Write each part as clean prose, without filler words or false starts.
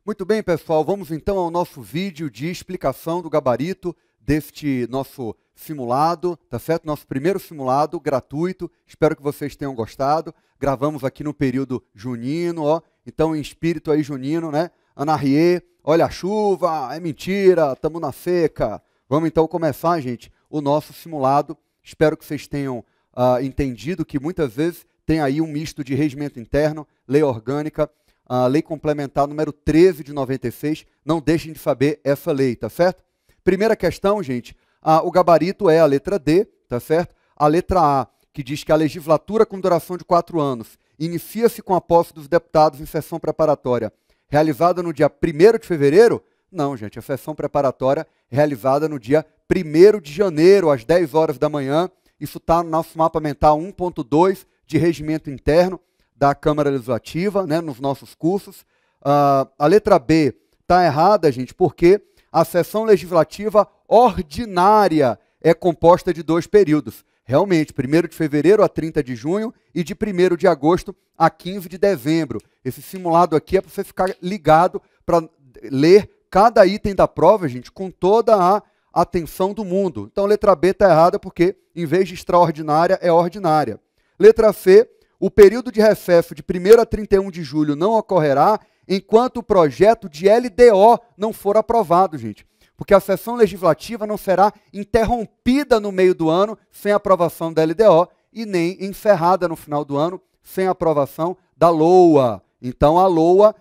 Muito bem, pessoal, vamos então ao nosso vídeo de explicação do gabarito deste nosso simulado, tá certo? Nosso primeiro simulado gratuito, espero que vocês tenham gostado. Gravamos aqui no período junino, ó, então em espírito aí junino, né? Ana Rie, olha a chuva, é mentira, estamos na seca. Vamos então começar, gente, o nosso simulado. Espero que vocês tenham entendido que muitas vezes tem aí um misto de regimento interno, lei orgânica, a lei complementar número 13 de 96, não deixem de saber essa lei, tá certo? Primeira questão, gente, o gabarito é a letra D, tá certo? A letra A, que diz que a legislatura com duração de 4 anos inicia-se com a posse dos deputados em sessão preparatória realizada no dia 1º de fevereiro? Não, gente, a sessão preparatória é realizada no dia 1º de janeiro, às 10 horas da manhã. Isso está no nosso mapa mental 1.2 de regimento interno da Câmara Legislativa, né, nos nossos cursos. A letra B está errada, gente, porque a sessão legislativa ordinária é composta de 2 períodos. Realmente, 1º de fevereiro a 30 de junho e de 1º de agosto a 15 de dezembro. Esse simulado aqui é para você ficar ligado para ler cada item da prova, gente, com toda a atenção do mundo. Então, letra B está errada porque, em vez de extraordinária, é ordinária. Letra C, o período de recesso de 1º a 31 de julho não ocorrerá enquanto o projeto de LDO não for aprovado, gente. Porque a sessão legislativa não será interrompida no meio do ano sem aprovação da LDO e nem encerrada no final do ano sem aprovação da LOA. Então, a LOA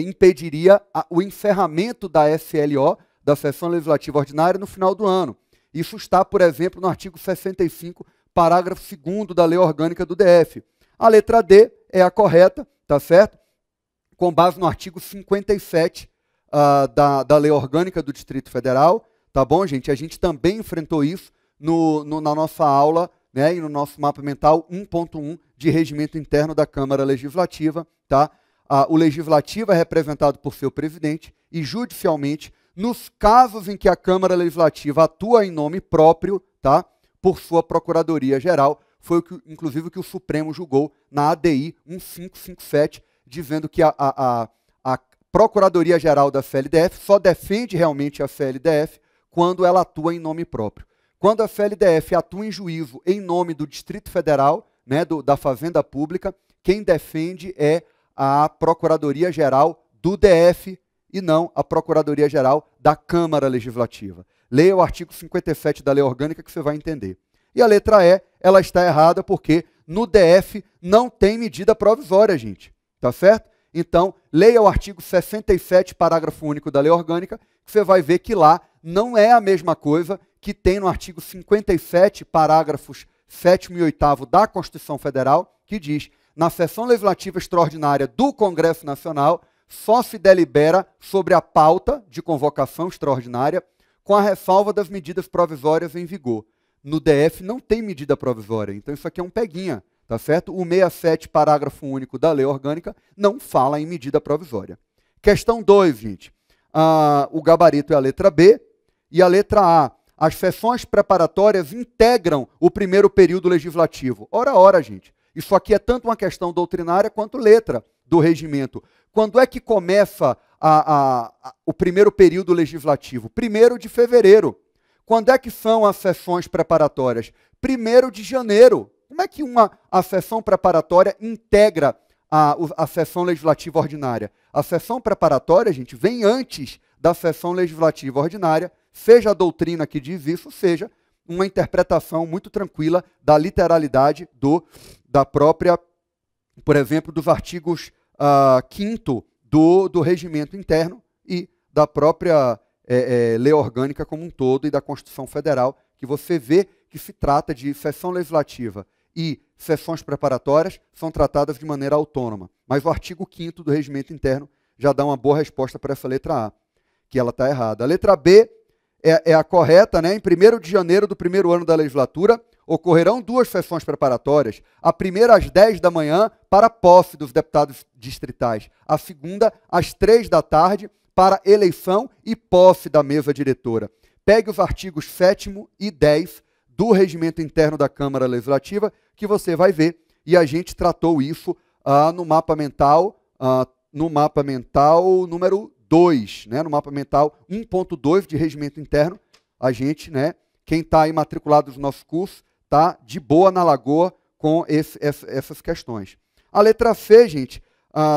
impediria o encerramento da SLO, da sessão legislativa ordinária, no final do ano. Isso está, por exemplo, no artigo 65, parágrafo 2º da Lei Orgânica do DF. A letra D é a correta, tá certo? Com base no artigo 57 da Lei Orgânica do Distrito Federal, tá bom, gente? A gente também enfrentou isso na nossa aula, né, e no nosso mapa mental 1.1 de regimento interno da Câmara Legislativa, tá? O Legislativo é representado por seu presidente e, judicialmente, nos casos em que a Câmara Legislativa atua em nome próprio, tá, por sua Procuradoria-Geral, foi inclusive o que o Supremo julgou na ADI 1557, dizendo que a Procuradoria-Geral da CLDF só defende realmente a CLDF quando ela atua em nome próprio. Quando a CLDF atua em juízo em nome do Distrito Federal, né, da Fazenda Pública, quem defende é a Procuradoria-Geral do DF e não a Procuradoria-Geral da Câmara Legislativa. Leia o artigo 57 da Lei Orgânica que você vai entender. E a letra E, ela está errada porque no DF não tem medida provisória, gente. Tá certo? Então, leia o artigo 67, parágrafo único da Lei Orgânica, que você vai ver que lá não é a mesma coisa que tem no artigo 57, parágrafos 7º e 8º da Constituição Federal, que diz: na sessão legislativa extraordinária do Congresso Nacional, só se delibera sobre a pauta de convocação extraordinária com a ressalva das medidas provisórias em vigor. No DF não tem medida provisória, então isso aqui é um peguinha, tá certo? O 67, parágrafo único da Lei Orgânica, não fala em medida provisória. Questão 2, gente. O gabarito é a letra B e a letra A. As sessões preparatórias integram o primeiro período legislativo. Ora, gente. Isso aqui é tanto uma questão doutrinária quanto letra do regimento. Quando é que começa o primeiro período legislativo? 1º de fevereiro. Quando é que são as sessões preparatórias? 1º de janeiro. Como é que a sessão preparatória integra a sessão legislativa ordinária? A sessão preparatória, gente, vem antes da sessão legislativa ordinária, seja a doutrina que diz isso, seja uma interpretação muito tranquila da literalidade da própria, por exemplo, dos artigos 5º do regimento interno e da própria lei orgânica como um todo e da Constituição Federal, que você vê que se trata de sessão legislativa e sessões preparatórias são tratadas de maneira autônoma. Mas o artigo 5º do regimento interno já dá uma boa resposta para essa letra A, que ela está errada. A letra B é a correta, né? Em 1º de janeiro do primeiro ano da legislatura, ocorrerão 2 sessões preparatórias. A primeira às 10 da manhã para a posse dos deputados distritais. A segunda às 3 da tarde para eleição e posse da mesa diretora. Pegue os artigos 7º e 10 do regimento interno da Câmara Legislativa, que você vai ver. E a gente tratou isso no mapa mental número 1.2, né, no mapa mental 1.2 de regimento interno, a gente, né, quem está aí matriculado no nosso curso, está de boa na lagoa com essas questões. A letra C, gente,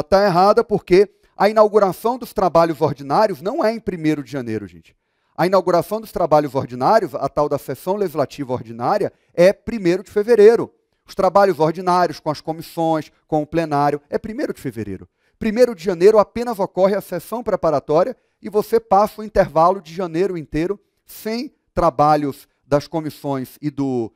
está errada porque a inauguração dos trabalhos ordinários não é em 1º de janeiro, gente. A inauguração dos trabalhos ordinários, a tal da sessão legislativa ordinária, é 1º de fevereiro. Os trabalhos ordinários, com as comissões, com o plenário, é 1º de fevereiro. 1º de janeiro apenas ocorre a sessão preparatória e você passa o intervalo de janeiro inteiro sem trabalhos das comissões e do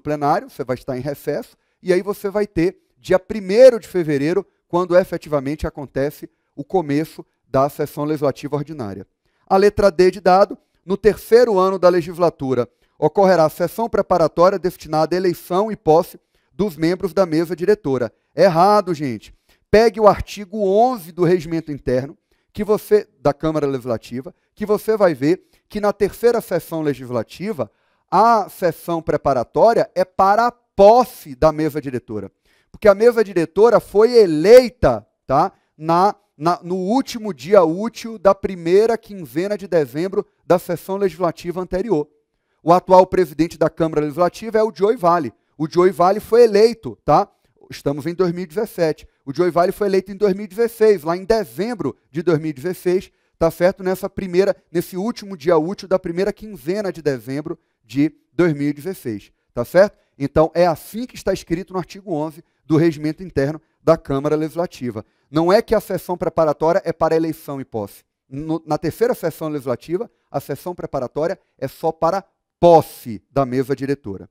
plenário, você vai estar em recesso, e aí você vai ter dia 1º de fevereiro, quando efetivamente acontece o começo da sessão legislativa ordinária. A letra D de dado, no 3º ano da legislatura, ocorrerá a sessão preparatória destinada à eleição e posse dos membros da mesa diretora. Errado, gente. Pegue o artigo 11 do regimento interno, da Câmara Legislativa, que você vai ver que na 3ª sessão legislativa, a sessão preparatória é para a posse da mesa diretora. Porque a mesa diretora foi eleita, tá, no último dia útil da 1ª quinzena de dezembro da sessão legislativa anterior. O atual presidente da Câmara Legislativa é o Joey Vale. O Joey Vale foi eleito, tá? Estamos em 2017. O Joey Vale foi eleito em 2016, lá em dezembro de 2016, tá certo? Nesse último dia útil da 1ª quinzena de dezembro de 2016, tá certo? Então, é assim que está escrito no artigo 11 do regimento interno da Câmara Legislativa. Não é que a sessão preparatória é para eleição e posse. Na 3ª sessão legislativa, a sessão preparatória é só para posse da mesa diretora.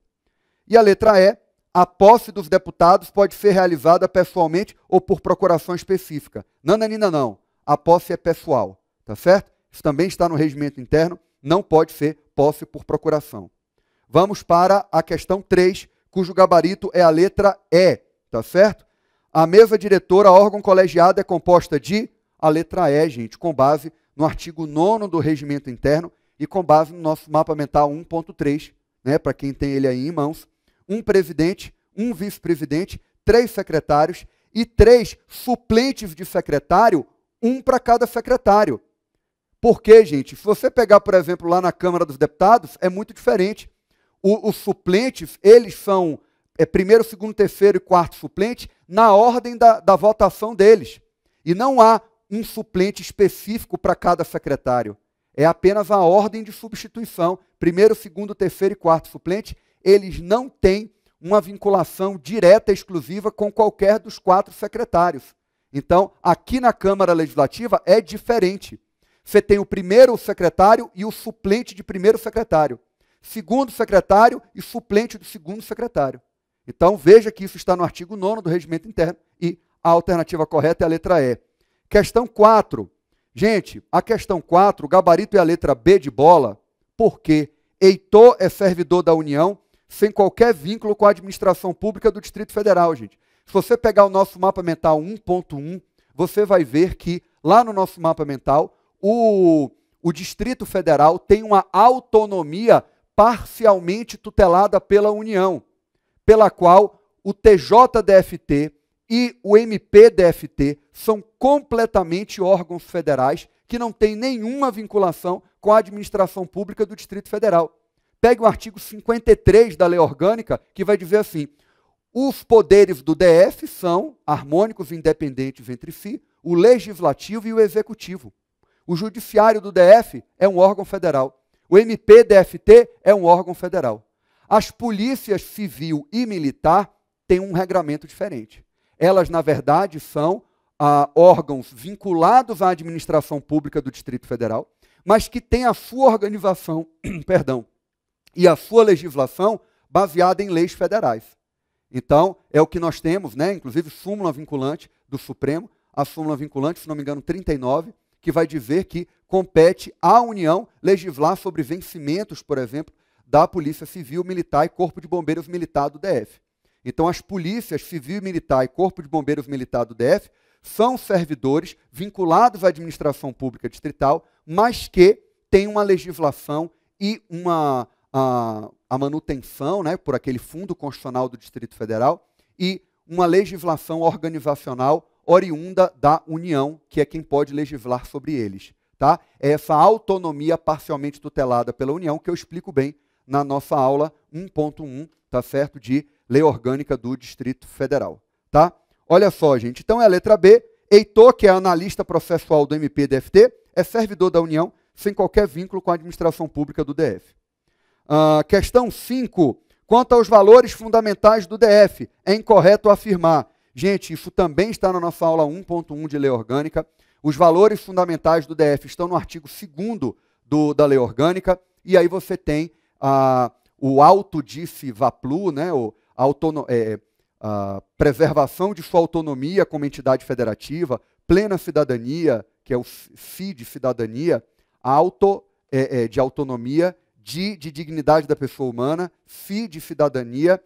E a letra E, a posse dos deputados pode ser realizada pessoalmente ou por procuração específica. Nananina não, a posse é pessoal, tá certo? Isso também está no regimento interno, não pode ser posse por procuração. Vamos para a questão 3, cujo gabarito é a letra E, tá certo? A mesa diretora, órgão colegiado, é composta de, a letra E, gente, com base no artigo 9º do regimento interno e com base no nosso mapa mental 1.3, né, para quem tem ele aí em mãos, um presidente, um vice-presidente, 3 secretários e 3 suplentes de secretário, um para cada secretário. Por quê, gente? Se você pegar, por exemplo, lá na Câmara dos Deputados, é muito diferente. Os suplentes, eles são 1º, 2º, 3º e 4º suplente na ordem da votação deles. E não há um suplente específico para cada secretário. É apenas a ordem de substituição. 1º, 2º, 3º e 4º suplente, eles não têm uma vinculação direta, exclusiva com qualquer dos 4 secretários. Então, aqui na Câmara Legislativa é diferente. Você tem o 1º secretário e o suplente de 1º secretário. 2º secretário e suplente do 2º secretário. Então, veja que isso está no artigo 9º do regimento interno e a alternativa correta é a letra E. Questão 4. Gente, a questão 4, o gabarito é a letra B de bola, porque Heitor é servidor da União sem qualquer vínculo com a administração pública do Distrito Federal, gente. Se você pegar o nosso mapa mental 1.1, você vai ver que lá no nosso mapa mental, o Distrito Federal tem uma autonomia parcialmente tutelada pela União, pela qual o TJDFT e o MPDFT são completamente órgãos federais que não têm nenhuma vinculação com a administração pública do Distrito Federal. Pegue o artigo 53 da Lei Orgânica, que vai dizer assim: os poderes do DF são harmônicos e independentes entre si, o legislativo e o executivo. O judiciário do DF é um órgão federal. O MPDFT é um órgão federal. As polícias civil e militar têm um regramento diferente. Elas, na verdade, são órgãos vinculados à administração pública do Distrito Federal, mas que têm a sua organização, e a sua legislação baseada em leis federais. Então, é o que nós temos, né? Inclusive súmula vinculante do Supremo, a súmula vinculante, se não me engano, 39, que vai dizer que compete à União legislar sobre vencimentos, por exemplo, da Polícia Civil, Militar e Corpo de Bombeiros Militar do DF. Então, as polícias Civil e Militar e Corpo de Bombeiros Militar do DF são servidores vinculados à administração pública distrital, mas que têm uma legislação e a manutenção, né, por aquele Fundo Constitucional do Distrito Federal e uma legislação organizacional oriunda da União, que é quem pode legislar sobre eles. Tá? É essa autonomia parcialmente tutelada pela União que eu explico bem na nossa aula 1.1, tá certo? De Lei Orgânica do Distrito Federal. Tá? Olha só, gente. Então é a letra B. Heitor, que é analista processual do MP-DFT, é servidor da União sem qualquer vínculo com a administração pública do DF. Questão 5. Quanto aos valores fundamentais do DF, é incorreto afirmar. Gente, isso também está na nossa aula 1.1 de Lei Orgânica. Os valores fundamentais do DF estão no artigo 2º da Lei Orgânica, e aí você tem o auto-dice vaplu, né, a preservação de sua autonomia como entidade federativa, plena cidadania, que é o FI de cidadania, de autonomia, de dignidade da pessoa humana, FI de cidadania,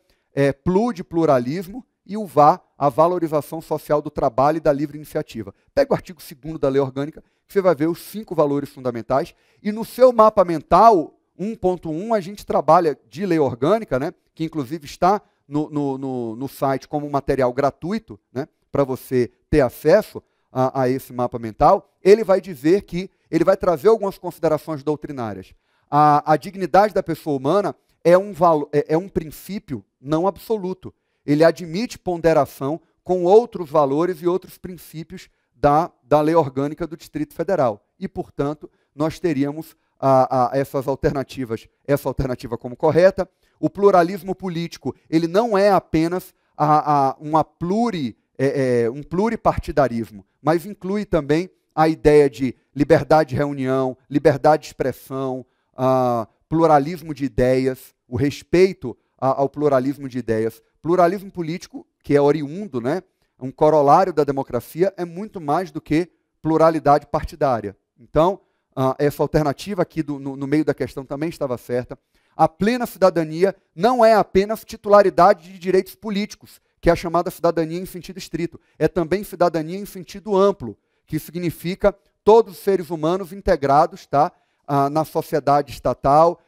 PLU de pluralismo, e o VA, a valorização social do trabalho e da livre iniciativa. Pega o artigo 2º da Lei Orgânica, que você vai ver os 5 valores fundamentais, e no seu mapa mental 1.1 a gente trabalha de Lei Orgânica, né, que inclusive está no site como um material gratuito, né, para você ter acesso a esse mapa mental. Ele vai dizer que, ele vai trazer algumas considerações doutrinárias. A dignidade da pessoa humana é um princípio não absoluto. Ele admite ponderação com outros valores e outros princípios da Lei Orgânica do Distrito Federal. E, portanto, nós teríamos essas alternativas, essa alternativa como correta. O pluralismo político, ele não é apenas um pluripartidarismo, mas inclui também a ideia de liberdade de reunião, liberdade de expressão, pluralismo de ideias, o respeito ao pluralismo de ideias. Pluralismo político, que é oriundo, né, um corolário da democracia, é muito mais do que pluralidade partidária. Então, essa alternativa aqui no meio da questão também estava certa. A plena cidadania não é apenas titularidade de direitos políticos, que é a chamada cidadania em sentido estrito. É também cidadania em sentido amplo, que significa todos os seres humanos integrados, tá, na sociedade estatal,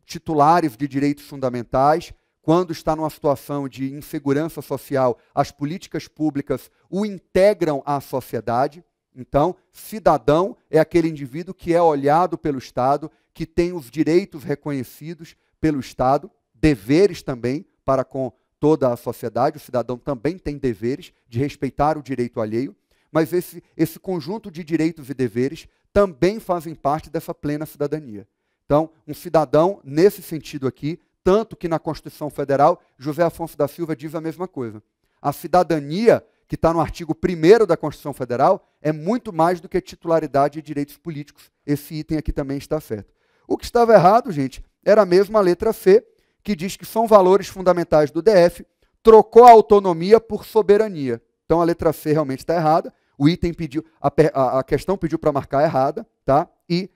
titulares de direitos fundamentais. Quando está numa situação de insegurança social, as políticas públicas o integram à sociedade. Então, cidadão é aquele indivíduo que é olhado pelo Estado, que tem os direitos reconhecidos pelo Estado, deveres também para com toda a sociedade. O cidadão também tem deveres de respeitar o direito alheio, mas esse conjunto de direitos e deveres também fazem parte dessa plena cidadania. Então, um cidadão, nesse sentido aqui, tanto que na Constituição Federal, José Afonso da Silva diz a mesma coisa. A cidadania, que está no artigo 1º da Constituição Federal, é muito mais do que titularidade e direitos políticos. Esse item aqui também está certo. O que estava errado, gente, era mesmo a letra C, que diz que são valores fundamentais do DF, trocou a autonomia por soberania. Então a letra C realmente está errada, o item pediu, a questão pediu para marcar errada, tá? E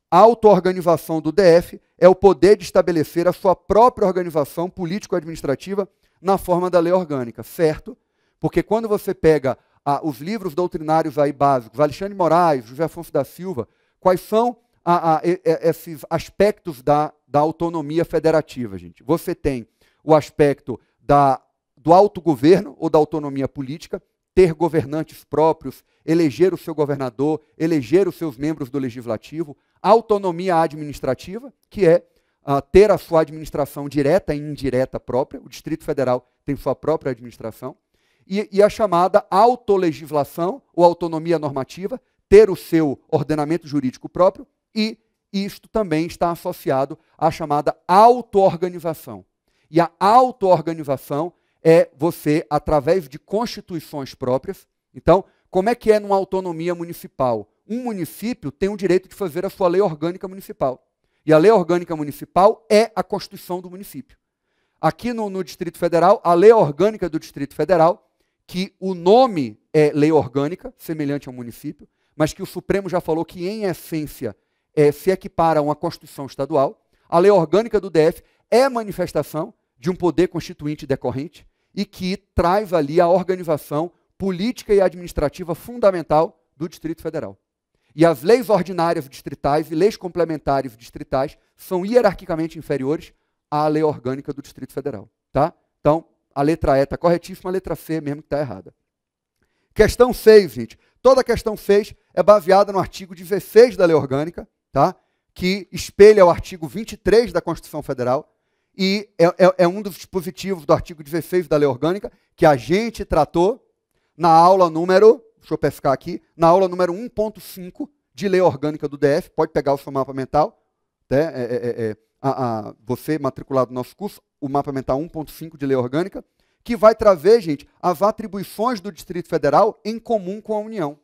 a auto-organização do DF é o poder de estabelecer a sua própria organização político-administrativa na forma da lei orgânica, certo? Porque quando você pega os livros doutrinários aí básicos, Alexandre de Moraes, José Afonso da Silva, quais são esses aspectos da autonomia federativa, gente? Você tem o aspecto do autogoverno ou da autonomia política, ter governantes próprios, eleger o seu governador, eleger os seus membros do legislativo, autonomia administrativa, que é ter a sua administração direta e indireta própria, o Distrito Federal tem sua própria administração, e a chamada autolegislação ou autonomia normativa, ter o seu ordenamento jurídico próprio, e isto também está associado à chamada auto-organização. E a auto-organização é você, através de constituições próprias. Então, como é que é numa autonomia municipal? Um município tem o direito de fazer a sua lei orgânica municipal. E a lei orgânica municipal é a Constituição do município. Aqui no Distrito Federal, a lei orgânica do Distrito Federal, que o nome é lei orgânica, semelhante ao município, mas que o Supremo já falou que, em essência, se equipara a uma Constituição estadual. A lei orgânica do DF é manifestação de um poder constituinte decorrente e que traz ali a organização política e administrativa fundamental do Distrito Federal. E as leis ordinárias distritais e leis complementares distritais são hierarquicamente inferiores à lei orgânica do Distrito Federal. Tá? Então, a letra E está corretíssima, a letra C mesmo que está errada. Questão 6, gente. Toda a questão 6 é baseada no artigo 16 da Lei Orgânica, tá? Que espelha o artigo 23 da Constituição Federal, e é um dos dispositivos do artigo 16 da Lei Orgânica que a gente tratou na aula número, deixa eu pescar aqui, na aula número 1.5 de Lei Orgânica do DF, pode pegar o seu mapa mental, né? Você matriculado no nosso curso, o mapa mental 1.5 de Lei Orgânica, que vai trazer, gente, as atribuições do Distrito Federal em comum com a União.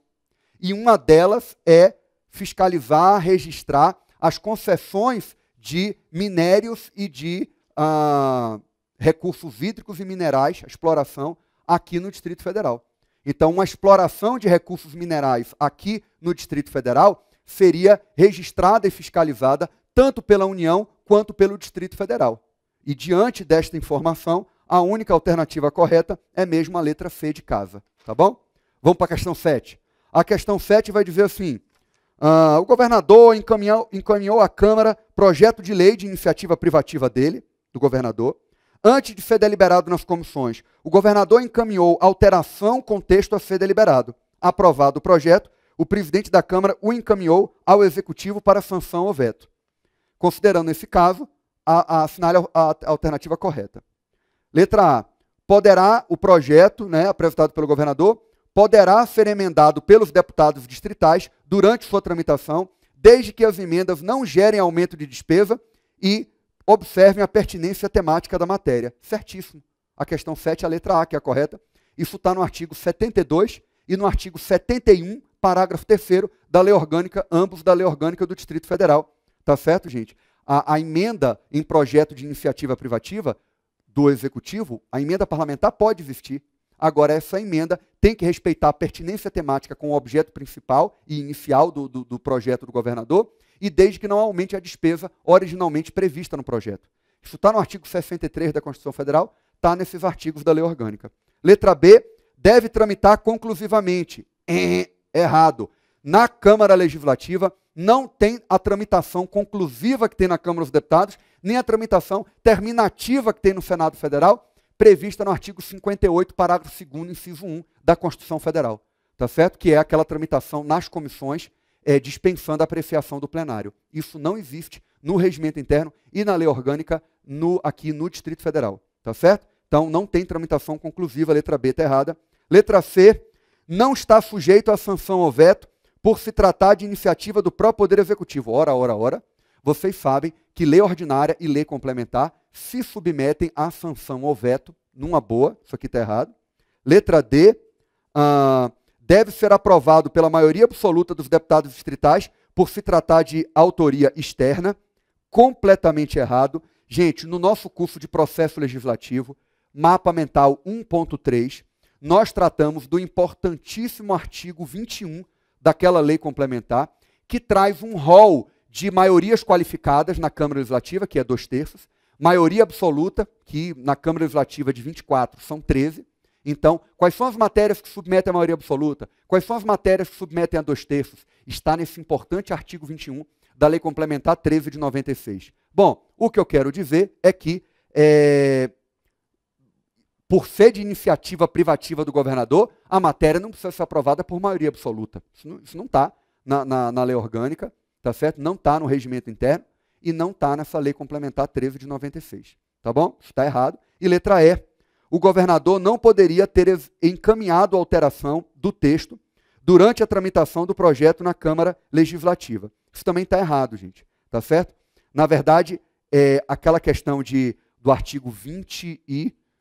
E uma delas é fiscalizar, registrar as concessões de minérios e de recursos hídricos e minerais, a exploração aqui no Distrito Federal. Então, uma exploração de recursos minerais aqui no Distrito Federal seria registrada e fiscalizada tanto pela União quanto pelo Distrito Federal. E diante desta informação, a única alternativa correta é mesmo a letra C de casa, tá bom? Vamos para a questão 7. A questão 7 vai dizer assim: o governador encaminhou à Câmara projeto de lei de iniciativa privativa dele, do governador. Antes de ser deliberado nas comissões, o governador encaminhou alteração com texto a ser deliberado. Aprovado o projeto, o presidente da Câmara o encaminhou ao Executivo para sanção ou veto. Considerando esse caso, assinale a alternativa correta. Letra A. Poderá o projeto, né, apresentado pelo governador, poderá ser emendado pelos deputados distritais durante sua tramitação, desde que as emendas não gerem aumento de despesa e observem a pertinência temática da matéria. Certíssimo. A questão 7, a letra A, que é a correta. Isso está no artigo 72 e no artigo 71, parágrafo 3º da Lei Orgânica, ambos da Lei Orgânica do Distrito Federal. Tá certo, gente? A emenda em projeto de iniciativa privativa do Executivo, a emenda parlamentar pode existir. Agora, essa emenda tem que respeitar a pertinência temática com o objeto principal e inicial do projeto do governador, e desde que não aumente a despesa originalmente prevista no projeto. Isso está no artigo 63 da Constituição Federal, está nesses artigos da Lei Orgânica. Letra B, deve tramitar conclusivamente. Errado. Na Câmara Legislativa, não tem a tramitação conclusiva que tem na Câmara dos Deputados, nem a tramitação terminativa que tem no Senado Federal, prevista no artigo 58, parágrafo 2º, inciso 1 da Constituição Federal. Tá certo? Que é aquela tramitação nas comissões, dispensando a apreciação do plenário. Isso não existe no regimento interno e na lei orgânica aqui no Distrito Federal. Tá certo? Então, não tem tramitação conclusiva, a letra B está errada. Letra C, não está sujeito à sanção ou veto por se tratar de iniciativa do próprio Poder Executivo. Ora. Vocês sabem que lei ordinária e lei complementar se submetem à sanção ou veto, numa boa, isso aqui está errado. Letra D, deve ser aprovado pela maioria absoluta dos deputados distritais por se tratar de autoria externa, completamente errado. Gente, no nosso curso de processo legislativo, mapa mental 1.3, nós tratamos do importantíssimo artigo 21 daquela lei complementar, que traz um rol de maiorias qualificadas na Câmara Legislativa, que é 2/3, maioria absoluta, que na Câmara Legislativa de 24 são 13. Então, quais são as matérias que submetem à maioria absoluta? Quais são as matérias que submetem a 2/3? Está nesse importante artigo 21 da Lei Complementar 13 de 96. Bom, o que eu quero dizer é que, por ser de iniciativa privativa do governador, a matéria não precisa ser aprovada por maioria absoluta. Isso não está na lei orgânica, tá certo? Não está no regimento interno e não está nessa Lei Complementar 13 de 96. Tá bom? Isso está errado. E letra E, o governador não poderia ter encaminhado a alteração do texto durante a tramitação do projeto na Câmara Legislativa. Isso também está errado, gente. Tá certo? Na verdade, aquela questão do artigo 20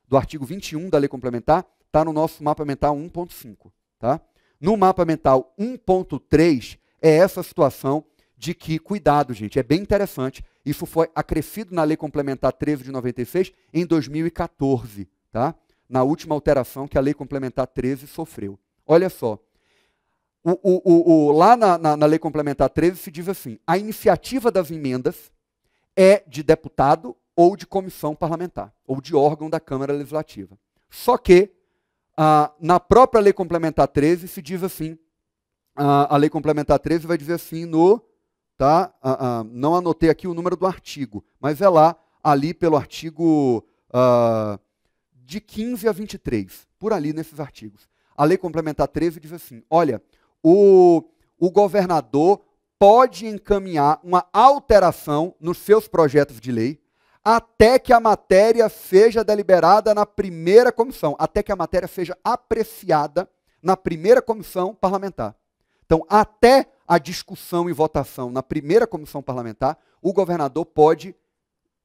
do artigo 21 da Lei Complementar está no nosso mapa mental 1.5. Tá? No mapa mental 1.3 é essa situação de que, cuidado, gente, é bem interessante, isso foi acrescido na Lei Complementar 13 de 96 em 2014, tá? Na última alteração que a Lei Complementar 13 sofreu. Olha só, lá na Lei Complementar 13 se diz assim: a iniciativa das emendas é de deputado ou de comissão parlamentar, ou de órgão da Câmara Legislativa. Só que, na própria Lei Complementar 13 se diz assim, a Lei Complementar 13 vai dizer assim tá? Não anotei aqui o número do artigo, mas é lá, ali pelo artigo de 15 a 23, por ali nesses artigos. A Lei Complementar 13 diz assim, olha, o governador pode encaminhar uma alteração nos seus projetos de lei até que a matéria seja deliberada na primeira comissão, até que a matéria seja apreciada na primeira comissão parlamentar. Então, até a discussão e votação na primeira comissão parlamentar, o governador pode,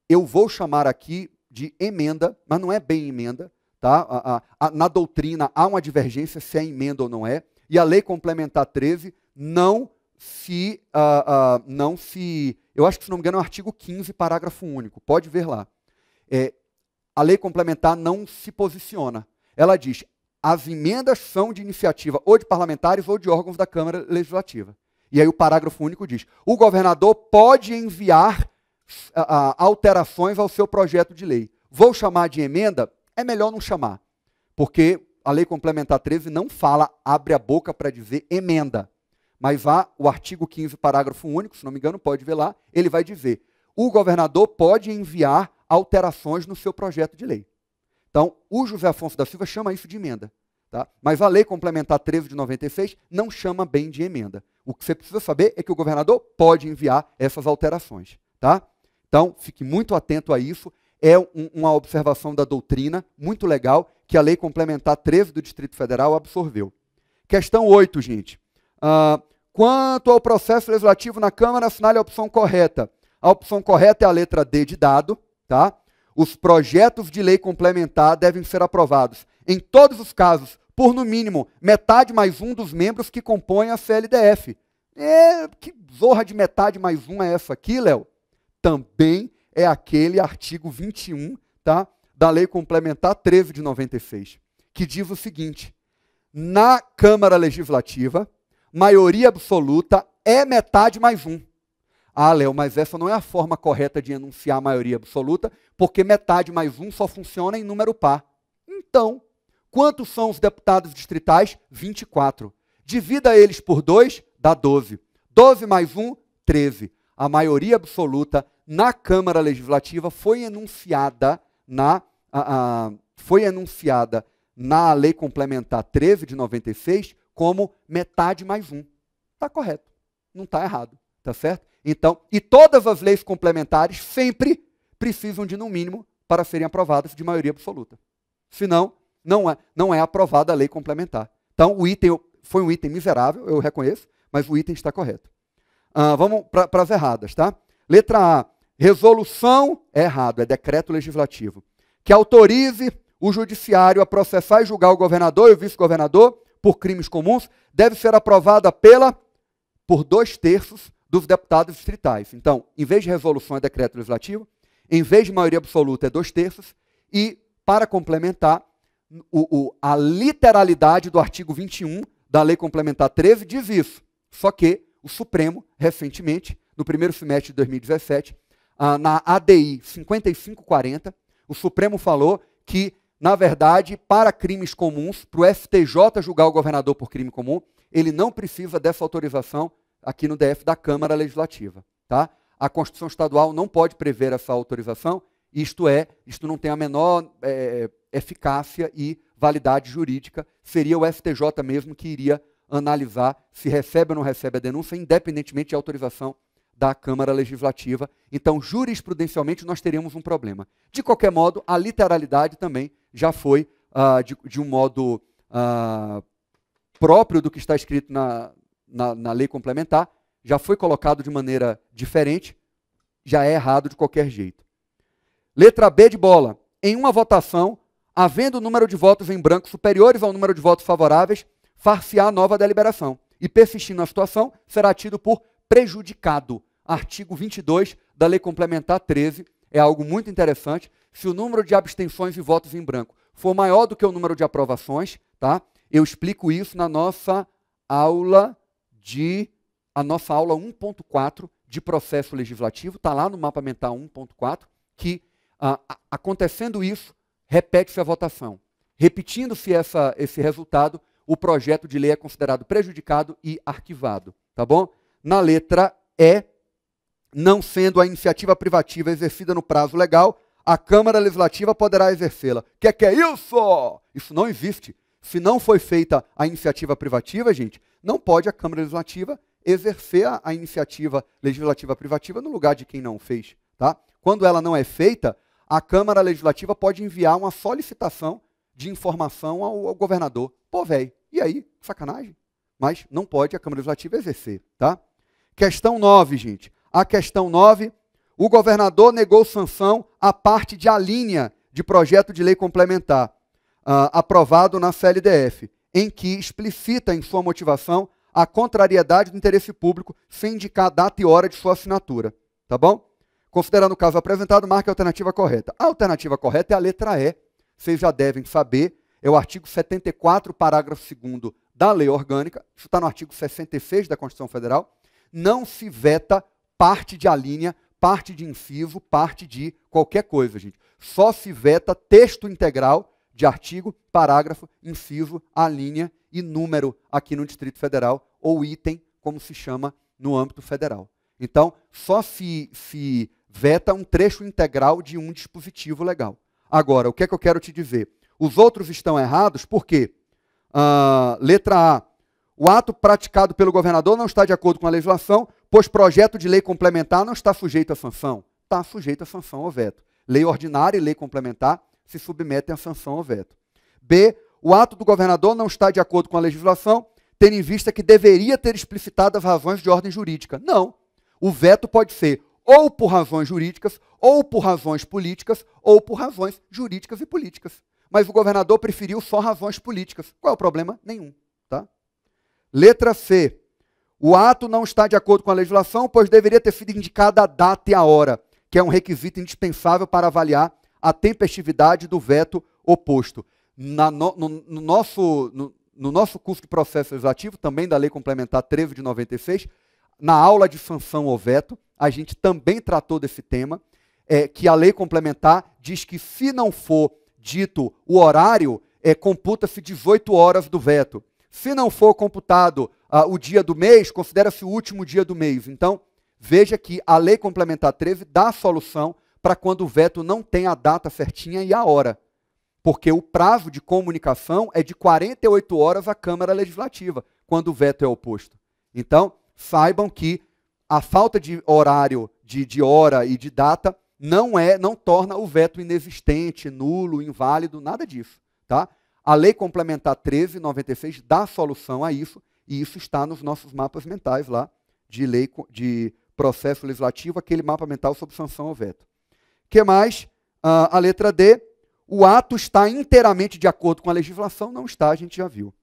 eu vou chamar aqui de emenda, mas não é bem emenda, tá? Na doutrina há uma divergência se é emenda ou não é, e a Lei Complementar 13 não se, eu acho que, se não me engano, é o artigo 15, parágrafo único, pode ver lá. A Lei Complementar não se posiciona. Ela diz, as emendas são de iniciativa ou de parlamentares ou de órgãos da Câmara Legislativa. E aí o parágrafo único diz, o governador pode enviar alterações ao seu projeto de lei. Vou chamar de emenda? É melhor não chamar, porque a Lei Complementar 13 não fala, abre a boca para dizer emenda. Mas há o artigo 15, parágrafo único, se não me engano, pode ver lá, ele vai dizer, o governador pode enviar alterações no seu projeto de lei. Então, o José Afonso da Silva chama isso de emenda. Tá? Mas a Lei Complementar 13 de 96 não chama bem de emenda. O que você precisa saber é que o governador pode enviar essas alterações. Tá? Então, fique muito atento a isso. É uma observação da doutrina muito legal que a Lei Complementar 13 do Distrito Federal absorveu. Questão 8, gente. Quanto ao processo legislativo na Câmara, assinale a opção correta. A opção correta é a letra D de dado. Tá? Os projetos de lei complementar devem ser aprovados, em todos os casos, por no mínimo metade mais um dos membros que compõem a CLDF. Que zorra de metade mais um é essa aqui, Léo? Também é aquele artigo 21, tá, da Lei Complementar 13 de 96, que diz o seguinte, na Câmara Legislativa, maioria absoluta é metade mais um. Ah, Léo, mas essa não é a forma correta de enunciar a maioria absoluta, porque metade mais um só funciona em número par. Então, quantos são os deputados distritais? 24. Divida eles por 2, dá 12. 12 mais 1, 13. A maioria absoluta na Câmara Legislativa foi enunciada na Lei Complementar 13 de 96 como metade mais 1. Está correto, não está errado, tá certo? Então, e todas as leis complementares sempre precisam de, no mínimo, para serem aprovadas, de maioria absoluta. Senão, não é aprovada a lei complementar. Então, o item foi um item miserável, eu reconheço, mas o item está correto. Vamos para as erradas, tá? Letra A, resolução, é errado, é decreto legislativo, que autorize o judiciário a processar e julgar o governador e o vice-governador por crimes comuns, deve ser aprovada por 2/3 dos deputados distritais. Então, em vez de resolução é decreto legislativo, em vez de maioria absoluta é 2/3, e, para complementar, a literalidade do artigo 21 da Lei Complementar 13 diz isso. Só que o Supremo, recentemente, no primeiro semestre de 2017, na ADI 5540, o Supremo falou que, na verdade, para crimes comuns, para o STJ julgar o governador por crime comum, ele não precisa dessa autorização aqui no DF da Câmara Legislativa. Tá? A Constituição Estadual não pode prever essa autorização, isto não tem a menor eficácia e validade jurídica, seria o STJ mesmo que iria analisar se recebe ou não recebe a denúncia, independentemente de autorização da Câmara Legislativa. Então, jurisprudencialmente, nós teríamos um problema. De qualquer modo, a literalidade também já foi, de um modo próprio do que está escrito na lei complementar, já foi colocado de maneira diferente, já é errado de qualquer jeito. Letra B de bola. Em uma votação, havendo o número de votos em branco superiores ao número de votos favoráveis, far-se-á nova deliberação. E persistindo a situação, será tido por prejudicado. Artigo 22 da Lei Complementar 13. É algo muito interessante. Se o número de abstenções e votos em branco for maior do que o número de aprovações, tá? Eu explico isso na nossa aula 1.4 de processo legislativo, está lá no mapa mental 1.4, que acontecendo isso, repete-se a votação. Repetindo-se esse resultado, o projeto de lei é considerado prejudicado e arquivado. Tá bom? Na letra E, não sendo a iniciativa privativa exercida no prazo legal, a Câmara Legislativa poderá exercê-la. Que é isso? Isso não existe. Se não foi feita a iniciativa privativa, gente, não pode a Câmara Legislativa exercer a iniciativa legislativa privativa no lugar de quem não fez. Tá? Quando ela não é feita, a Câmara Legislativa pode enviar uma solicitação de informação ao governador. Pô, velho, e aí? Sacanagem. Mas não pode a Câmara Legislativa exercer. Tá? Questão 9, gente. A questão 9, o governador negou sanção à parte de alínea de projeto de lei complementar aprovado na CLDF, em que explicita em sua motivação a contrariedade do interesse público sem indicar data e hora de sua assinatura. Tá bom? Considerando o caso apresentado, marque a alternativa correta. A alternativa correta é a letra E. Vocês já devem saber, é o artigo 74, parágrafo 2º da Lei Orgânica, isso está no artigo 66 da Constituição Federal, não se veta parte de alínea, parte de inciso, parte de qualquer coisa, gente. Só se veta texto integral de artigo, parágrafo, inciso, alínea e número aqui no Distrito Federal, ou item, como se chama no âmbito federal. Então, só se veta um trecho integral de um dispositivo legal. Agora, o que é que eu quero te dizer? Os outros estão errados, por quê? Letra A. O ato praticado pelo governador não está de acordo com a legislação, pois projeto de lei complementar não está sujeito à sanção. Está sujeito à sanção ou veto. Lei ordinária e lei complementar se submetem à sanção ou veto. B. O ato do governador não está de acordo com a legislação, tendo em vista que deveria ter explicitado as razões de ordem jurídica. Não. O veto pode ser ou por razões jurídicas, ou por razões políticas, ou por razões jurídicas e políticas. Mas o governador preferiu só razões políticas. Qual é o problema? Nenhum. Tá? Letra C. O ato não está de acordo com a legislação, pois deveria ter sido indicada a data e a hora, que é um requisito indispensável para avaliar a tempestividade do veto oposto. No nosso curso de processo legislativo, também da Lei Complementar 13 de 96, na aula de sanção ou veto, a gente também tratou desse tema, que a lei complementar diz que se não for dito o horário, computa-se 18 horas do veto. Se não for computado o dia do mês, considera-se o último dia do mês. Então, veja que a lei complementar 13 dá a solução para quando o veto não tem a data certinha e a hora. Porque o prazo de comunicação é de 48 horas à Câmara Legislativa, quando o veto é oposto. Então, saibam que a falta de horário, de hora e de data não torna o veto inexistente, nulo, inválido, nada disso. Tá? A Lei Complementar 1396 dá solução a isso, e isso está nos nossos mapas mentais lá, de processo legislativo, aquele mapa mental sobre sanção ao veto. O que mais? A letra D, o ato está inteiramente de acordo com a legislação? Não está, a gente já viu.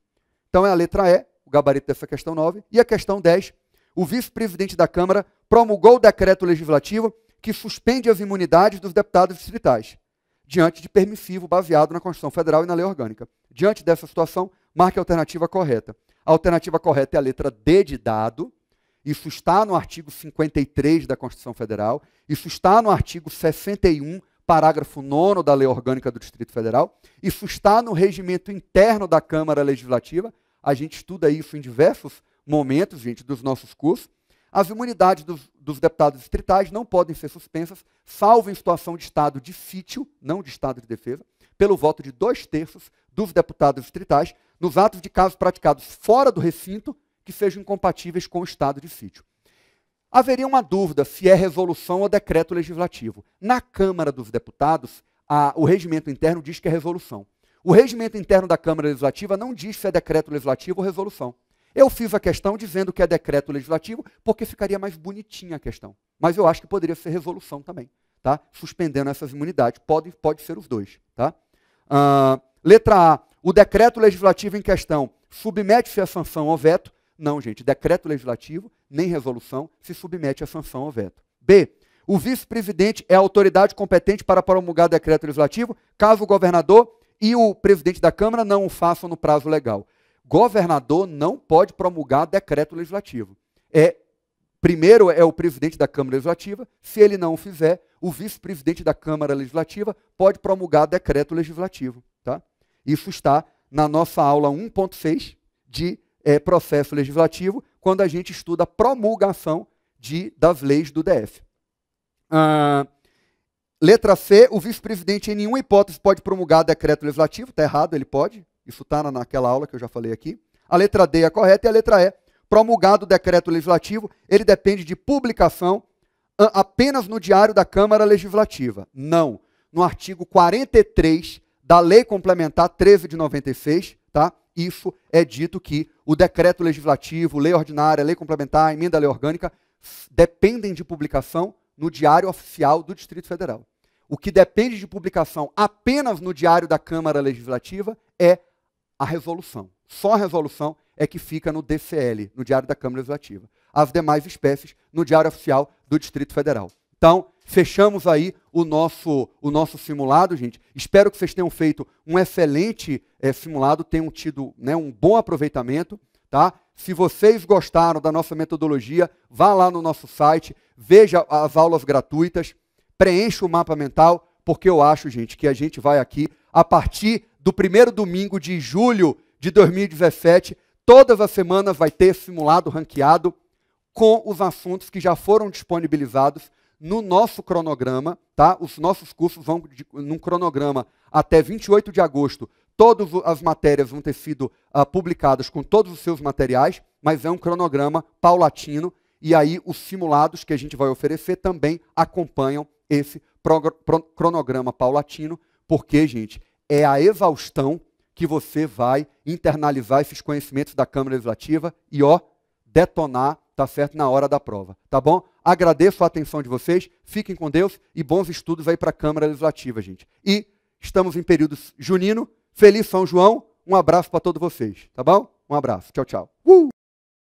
Então é a letra E, o gabarito dessa questão 9, e a questão 10, o vice-presidente da Câmara promulgou o decreto legislativo que suspende as imunidades dos deputados distritais, diante de permissivo baseado na Constituição Federal e na Lei Orgânica. Diante dessa situação, marque a alternativa correta. A alternativa correta é a letra D de dado, isso está no artigo 53 da Constituição Federal, isso está no artigo 61, parágrafo 9º da Lei Orgânica do Distrito Federal, isso está no regimento interno da Câmara Legislativa, a gente estuda isso em diversos momentos, gente, dos nossos cursos. As imunidades dos deputados distritais não podem ser suspensas, salvo em situação de estado de sítio, não de estado de defesa, pelo voto de 2/3 dos deputados distritais, nos atos de casos praticados fora do recinto, que sejam incompatíveis com o estado de sítio. Haveria uma dúvida se é resolução ou decreto legislativo. Na Câmara dos Deputados, o regimento interno diz que é resolução. O regimento interno da Câmara Legislativa não diz se é decreto legislativo ou resolução. Eu fiz a questão dizendo que é decreto legislativo, porque ficaria mais bonitinha a questão. Mas eu acho que poderia ser resolução também, tá? Suspendendo essas imunidades. Pode ser os dois. Tá? Letra A. O decreto legislativo em questão submete-se à sanção ou veto? Não, gente. Decreto legislativo, nem resolução, se submete à sanção ou veto. B. O vice-presidente é a autoridade competente para promulgar decreto legislativo, caso o governador e o presidente da Câmara não o façam no prazo legal. Governador não pode promulgar decreto legislativo. Primeiro é o presidente da Câmara Legislativa, se ele não o fizer, o vice-presidente da Câmara Legislativa pode promulgar decreto legislativo. Tá? Isso está na nossa aula 1.6 de processo legislativo, quando a gente estuda a promulgação das leis do DF. Letra C, o vice-presidente em nenhuma hipótese pode promulgar decreto legislativo, está errado, ele pode. Isso está naquela aula que eu já falei aqui. A letra D é a correta e a letra E, promulgado o decreto legislativo, ele depende de publicação apenas no Diário da Câmara Legislativa. Não. No artigo 43 da Lei Complementar 13 de 96, tá? Isso é dito que o decreto legislativo, lei ordinária, lei complementar, emenda à lei orgânica, dependem de publicação no Diário Oficial do Distrito Federal. O que depende de publicação apenas no Diário da Câmara Legislativa é a resolução. Só a resolução é que fica no DCL, no Diário da Câmara Legislativa. As demais espécies no Diário Oficial do Distrito Federal. Então, fechamos aí o nosso simulado, gente. Espero que vocês tenham feito um excelente simulado, tenham tido, né, um bom aproveitamento. Tá? Se vocês gostaram da nossa metodologia, vá lá no nosso site, veja as aulas gratuitas, preencha o mapa mental, porque eu acho, gente, que a gente vai aqui, a partir do primeiro domingo de julho de 2017, todas as semanas vai ter simulado ranqueado com os assuntos que já foram disponibilizados no nosso cronograma, tá? Os nossos cursos vão num cronograma até 28 de agosto. Todas as matérias vão ter sido publicadas com todos os seus materiais, mas é um cronograma paulatino, e aí os simulados que a gente vai oferecer também acompanham esse cronograma paulatino, porque, gente, é a exaustão que você vai internalizar esses conhecimentos da Câmara Legislativa e, ó, detonar, tá certo, na hora da prova, tá bom? Agradeço a atenção de vocês, fiquem com Deus e bons estudos aí para a Câmara Legislativa, gente. E estamos em período junino, feliz São João, um abraço para todos vocês, tá bom? Um abraço, tchau, tchau.